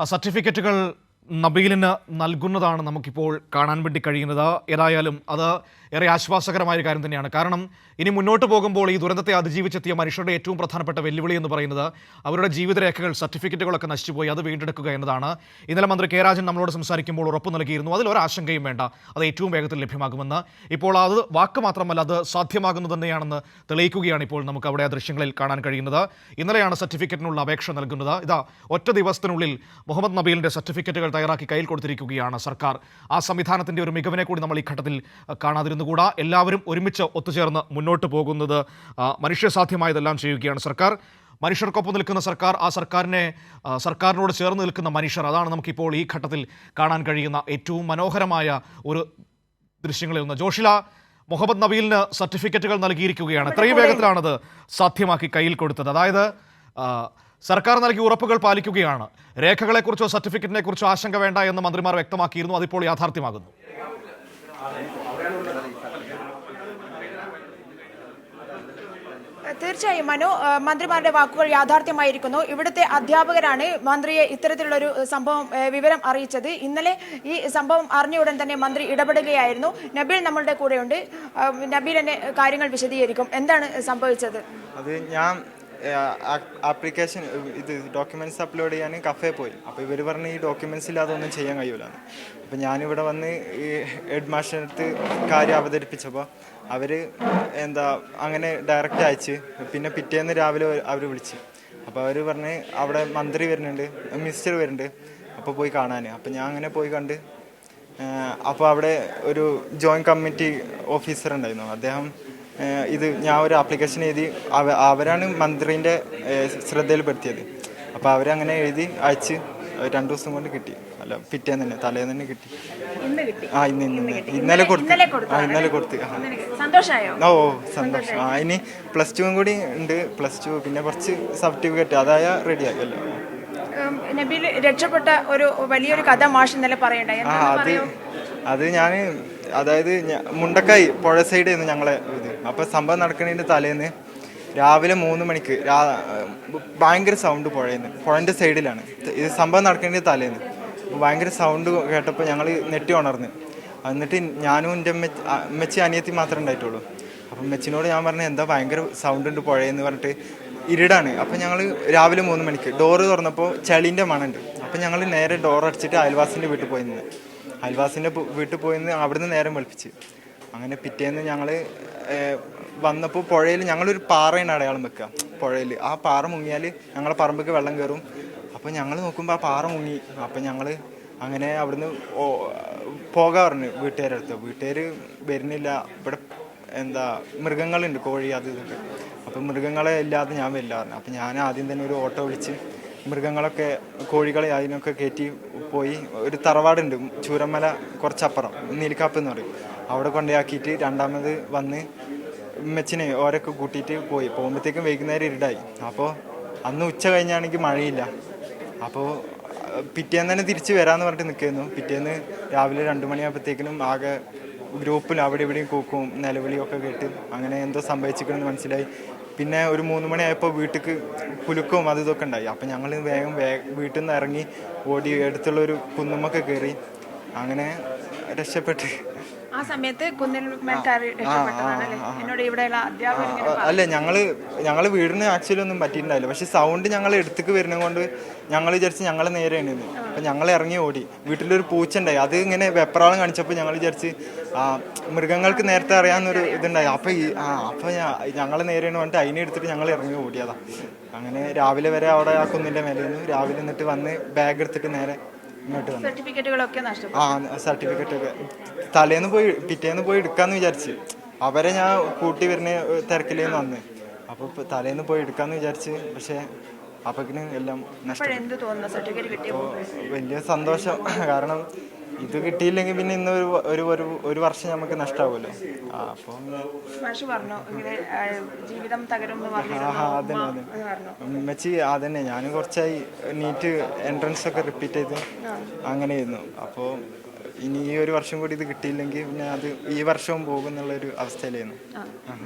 സർട്ടിഫിക്കറ്റുകൾ നബീലിന് നൽകുന്നതാണ് നമുക്കിപ്പോൾ കാണാൻ വേണ്ടി കഴിയുന്നത്. ഏതായാലും അത് ഏറെ ആശ്വാസകരമായ ഒരു കാര്യം തന്നെയാണ്. കാരണം ഇനി മുന്നോട്ട് പോകുമ്പോൾ ഈ ദുരന്തത്തെ അതിജീവിച്ചെത്തിയ മനുഷ്യരുടെ ഏറ്റവും പ്രധാനപ്പെട്ട വെല്ലുവിളി എന്ന് പറയുന്നത് അവരുടെ ജീവിതരേഖകൾ, സർട്ടിഫിക്കറ്റുകളൊക്കെ നശിച്ചുപോയി അത് വീണ്ടെടുക്കുക എന്നതാണ്. ഇന്നലെ മന്ത്രി കെ രാജൻ നമ്മളോട് സംസാരിക്കുമ്പോൾ ഉറപ്പ് നൽകിയിരുന്നു അതിലൊരാശങ്കയും വേണ്ട, അത് ഏറ്റവും വേഗത്തിൽ ലഭ്യമാകുമെന്ന്. ഇപ്പോൾ അത് വാക്ക് മാത്രമല്ല, അത് സാധ്യമാകുന്നത് തന്നെയാണെന്ന് തെളിയിക്കുകയാണ് ഇപ്പോൾ നമുക്ക് അവിടെ ആ ദൃശ്യങ്ങളിൽ കാണാൻ കഴിയുന്നത്. ഇന്നലെയാണ് സർട്ടിഫിക്കറ്റിനുള്ള അപേക്ഷ നൽകുന്നത്. ഇതാ ഒറ്റ ദിവസത്തിനുള്ളിൽ മുഹമ്മദ് നബീലിൻ്റെ സർട്ടിഫിക്കറ്റുകൾ തയ്യാറാക്കി കയ്യിൽ കൊടുത്തിരിക്കുകയാണ് സർക്കാർ. ആ സംവിധാനത്തിൻ്റെ ഒരു മികവിനെ കൂടി നമ്മൾ ഈ ഘട്ടത്തിൽ കാണാതിരുന്നുകൂടാ. എല്ലാവരും ഒരുമിച്ച് ഒത്തുചേർന്ന് മുന്നോട്ട് പോകുന്നത് മനുഷ്യസാധ്യമായതെല്ലാം ചെയ്യുകയാണ് സർക്കാർ. മനുഷ്യർക്കൊപ്പം നിൽക്കുന്ന സർക്കാർ, ആ സർക്കാരിനോട് ചേർന്ന് നിൽക്കുന്ന മനുഷ്യർ, അതാണ് നമുക്കിപ്പോൾ ഈ ഘട്ടത്തിൽ കാണാൻ കഴിയുന്ന ഏറ്റവും മനോഹരമായ ഒരു ദൃശ്യങ്ങളിൽ ഒന്ന്. ജോഷില, മുഹമ്മദ് നബീലിന് സർട്ടിഫിക്കറ്റുകൾ നൽകിയിരിക്കുകയാണ്. എത്രയും വേഗത്തിലാണത് സാധ്യമാക്കി കയ്യിൽ കൊടുത്തത്? അതായത് സർക്കാർ നൽകിയ ഉറപ്പുകൾ പാലിക്കുകയാണ്. രേഖകളെക്കുറിച്ചോ സർട്ടിഫിക്കറ്റിനെ കുറിച്ചോ ആശങ്ക വേണ്ട എന്ന് മന്ത്രിമാർ വ്യക്തമാക്കിയിരുന്നു. അതിപ്പോൾ യാഥാർത്ഥ്യമാകുന്നു. തീർച്ചയായും മനു, മന്ത്രിമാരുടെ വാക്കുകൾ യാഥാർത്ഥ്യമായിരിക്കുന്നു. ഇവിടുത്തെ അധ്യാപകരാണ് മന്ത്രിയെ ഇത്തരത്തിലുള്ളൊരു സംഭവം വിവരം അറിയിച്ചത്. ഇന്നലെ ഈ സംഭവം അറിഞ്ഞ ഉടൻ തന്നെ മന്ത്രി ഇടപെടുകയായിരുന്നു. നബീൽ നമ്മളുടെ കൂടെയുണ്ട്. നബീൽ എന്നെ കാര്യങ്ങൾ വിശദീകരിക്കും. എന്താണ് സംഭവിച്ചത്? അത് ഞാൻ ആപ്ലിക്കേഷൻ ഡോക്യുമെൻറ്റ്സ് അപ്ലോഡ് ചെയ്യാൻ കഫേ പോയി. അപ്പോൾ ഇവർ പറഞ്ഞ് ഈ ഡോക്യുമെൻറ്റ്സിൽ അതൊന്നും ചെയ്യാൻ കഴിയില്ലെന്ന്. അപ്പോൾ ഞാനിവിടെ വന്ന് ഈ ഹെഡ് മാസ്റ്ററിൻ്റെ അടുത്ത് കാര്യം അവതരിപ്പിച്ചപ്പോൾ അവർ അങ്ങനെ ഡയറക്റ്റ് അയച്ച്, പിന്നെ പിറ്റേന്ന് രാവിലെ അവർ വിളിച്ച്. അപ്പോൾ അവർ പറഞ്ഞ് അവിടെ മന്ത്രി വരുന്നുണ്ട്, മിനിസ്റ്റർ വരുന്നുണ്ട്, അപ്പോൾ പോയി കാണാൻ. അപ്പോൾ ഞാൻ അങ്ങനെ പോയി കണ്ട്. അപ്പോൾ അവിടെ ഒരു ജോയിൻറ്റ് കമ്മിറ്റി ഓഫീസർ ഉണ്ടായിരുന്നു. അദ്ദേഹം ഞാൻ ഒരു ആപ്ലിക്കേഷൻ എഴുതി, അവരാണ് മന്ത്രിൻ്റെ ശ്രദ്ധയിൽപ്പെടുത്തിയത്. അപ്പോൾ അവരങ്ങനെ എഴുതി അയച്ച് 2 ദിവസം കൊണ്ട് കിട്ടി. അല്ല, പിറ്റേന്ന് തന്നെ, തലേന്ന് തന്നെ കിട്ടി. ഇന്നലെ കൊടുത്ത്. ഓ സന്തോഷം. ഇനി +2 കൂടി ഉണ്ട്. +2 പിന്നെ കുറച്ച് സർട്ടിഫിക്കറ്റ് അതായ റെഡിയാക്കല്ലോ. നബീൽ രക്ഷപ്പെട്ട ഒരു വലിയൊരു കഥ മാഷ് ഇന്നലെ പറയണ്ടായി. അത് ഞാൻ മുണ്ടക്കായി പുഴ സൈഡായിരുന്നു ഞങ്ങളെ ഇത്. അപ്പോൾ സംഭവം നടക്കുന്നതിൻ്റെ തലേന്ന് രാവിലെ 3 മണിക്ക് ഭയങ്കര സൗണ്ട് പുഴൻ്റെ സൈഡിലാണ് ഇത് സംഭവം നടക്കുന്നതിൻ്റെ തലേന്ന്. ഭയങ്കര സൗണ്ട് കേട്ടപ്പോൾ ഞങ്ങൾ നെട്ടി ഉണർന്ന്. എന്നിട്ട് ഞാനും എൻ്റെ അമ്മച്ചി അനിയത്തി മാത്രമേ ഉണ്ടായിട്ടുള്ളൂ. അപ്പം അമ്മച്ചിനോട് ഞാൻ പറഞ്ഞു, എന്താ ഭയങ്കര സൗണ്ട് ഉണ്ട് പുഴയെന്ന് പറഞ്ഞിട്ട്. ഇരുടാണ്. അപ്പം ഞങ്ങൾ രാവിലെ 3 മണിക്ക് ഡോറ് തുറന്നപ്പോൾ ചളീൻ്റെ മണമുണ്ട്. അപ്പം ഞങ്ങൾ നേരെ ഡോർ അടിച്ചിട്ട് അയൽവാസിൻ്റെ വീട്ടിൽ പോയി നിന്ന്. അവിടുന്ന് നേരം വെളുപ്പിച്ച്. അങ്ങനെ പിറ്റേന്ന് ഞങ്ങൾ വന്നപ്പോൾ പുഴയിൽ ഞങ്ങളൊരു പാറയാണ് അടയാളം വെക്കുക പുഴയിൽ. ആ പാറ മുങ്ങിയാൽ ഞങ്ങളെ പറമ്പൊക്കെ വെള്ളം കയറും. അപ്പോൾ ഞങ്ങൾ നോക്കുമ്പോൾ ആ പാറ മുങ്ങി. അപ്പം ഞങ്ങൾ അങ്ങനെ അവിടുന്ന് പോകാൻ പറഞ്ഞു വീട്ടുകാരുടെ അടുത്ത്. വീട്ടുകാർ വരുന്നില്ല, ഇവിടെ മൃഗങ്ങളുണ്ട്, കോഴി അത് ഇതൊക്കെ. അപ്പം മൃഗങ്ങളെ ഇല്ലാതെ ഞാൻ വരില്ല പറഞ്ഞു. അപ്പം ഞാൻ ആദ്യം തന്നെ ഒരു ഓട്ടോ വിളിച്ച് മൃഗങ്ങളൊക്കെ, കോഴികളെ അതിനൊക്കെ കയറ്റി പോയി. ഒരു തറവാടുണ്ട് ചൂരമല കുറച്ചപ്പുറം, നീലിക്കാപ്പ് എന്ന് പറയും, അവിടെ കൊണ്ടുപോയാക്കിയിട്ട് രണ്ടാമത് വന്ന് മെച്ചിനെ ഓരൊക്കെ കൂട്ടിയിട്ട് പോകുമ്പോഴത്തേക്കും വൈകുന്നേരം ഇരുടായി. അപ്പോൾ അന്ന് ഉച്ച കഴിഞ്ഞാണെങ്കിൽ മഴയില്ല. അപ്പോൾ പിറ്റേന്ന് തന്നെ തിരിച്ച് വരാമെന്ന് പറഞ്ഞിട്ട് നിൽക്കുന്നു. പിറ്റേന്ന് രാവിലെ 2 മണിയാകുമ്പോഴത്തേക്കിനും ആകെ ഗ്രൂപ്പിൽ അവിടെ ഇവിടെയും കൂക്കും നിലവിളിയും ഒക്കെ കേട്ട് അങ്ങനെ എന്തോ സംഭവിച്ചിരിക്കണമെന്ന് മനസ്സിലായി. പിന്നെ ഒരു 3 മണിയായപ്പോൾ വീട്ടിലേക്ക് കുലുക്കവും അത് ഇതൊക്കെ ഉണ്ടായി. അപ്പം ഞങ്ങൾ വേഗം വീട്ടിൽ നിന്ന് ഇറങ്ങി ഓടി അടുത്തുള്ളൊരു കുന്നുമൊക്കെ കയറി അങ്ങനെ രക്ഷപ്പെട്ട്. ആ സമയത്ത് അല്ല, ഞങ്ങൾ വീടിന് ആക്ച്വലി ഒന്നും പറ്റിയിട്ടുണ്ടായില്ല. പക്ഷെ സൗണ്ട് ഞങ്ങൾ എടുത്തേക്ക് വരുന്നത് കൊണ്ട് ഞങ്ങൾ വിചാരിച്ച് ഞങ്ങൾ നേരെയാണ് ഇത്. അപ്പം ഞങ്ങൾ ഇറങ്ങി ഓടി. വീട്ടിലൊരു പൂച്ച ഉണ്ടായി, അത് ഇങ്ങനെ വെപ്രാളം കാണിച്ചപ്പോൾ ഞങ്ങൾ വിചാരിച്ച് മൃഗങ്ങൾക്ക് നേരത്തെ അറിയാവുന്നൊരു ഇതുണ്ടായി. അപ്പോൾ ഞങ്ങൾ നേരെയാണ് പറഞ്ഞിട്ട് അതിനെ എടുത്തിട്ട് ഞങ്ങൾ ഇറങ്ങി ഓടിയതാ. അങ്ങനെ രാവിലെ വരെ അവിടെ ആ കുന്നിൻ്റെ മേലെ നിന്ന് രാവിലെ എന്നിട്ട് വന്ന് ബാഗ് എടുത്തിട്ട് നേരെ ഇങ്ങോട്ട് വന്നു. സർട്ടിഫിക്കറ്റ് ഒക്കെ പിറ്റേന്ന് പോയി എടുക്കാമെന്ന് വിചാരിച്ച്. അവരെ ഞാൻ കൂട്ടി വരുന്ന തിരക്കിലേന്ന് വന്ന്. അപ്പോൾ തലേന്ന് പോയി എടുക്കാമെന്ന് വിചാരിച്ച്. പക്ഷേ അപ്പോഴേക്കിനും എല്ലാം നഷ്ടപ്പെട്ടു. വലിയ സന്തോഷം. കാരണം ഇത് കിട്ടിയില്ലെങ്കിൽ പിന്നെ ഇന്ന് ഒരു വർഷം നമുക്ക് നഷ്ടമാവുമല്ലോ. അപ്പോൾ ഉമ്മച്ചി അതന്നെ, ഞാൻ കുറച്ചായി നീറ്റ് എൻട്രൻസ് ഒക്കെ റിപ്പീറ്റ് ചെയ്ത് അങ്ങനെയായിരുന്നു. അപ്പോൾ ഇനി ഈ ഒരു വർഷം കൂടി ഇത് കിട്ടിയില്ലെങ്കിൽ പിന്നെ അത് ഈ വർഷവും പോകുമെന്നുള്ളൊരു അവസ്ഥയിലായിരുന്നു.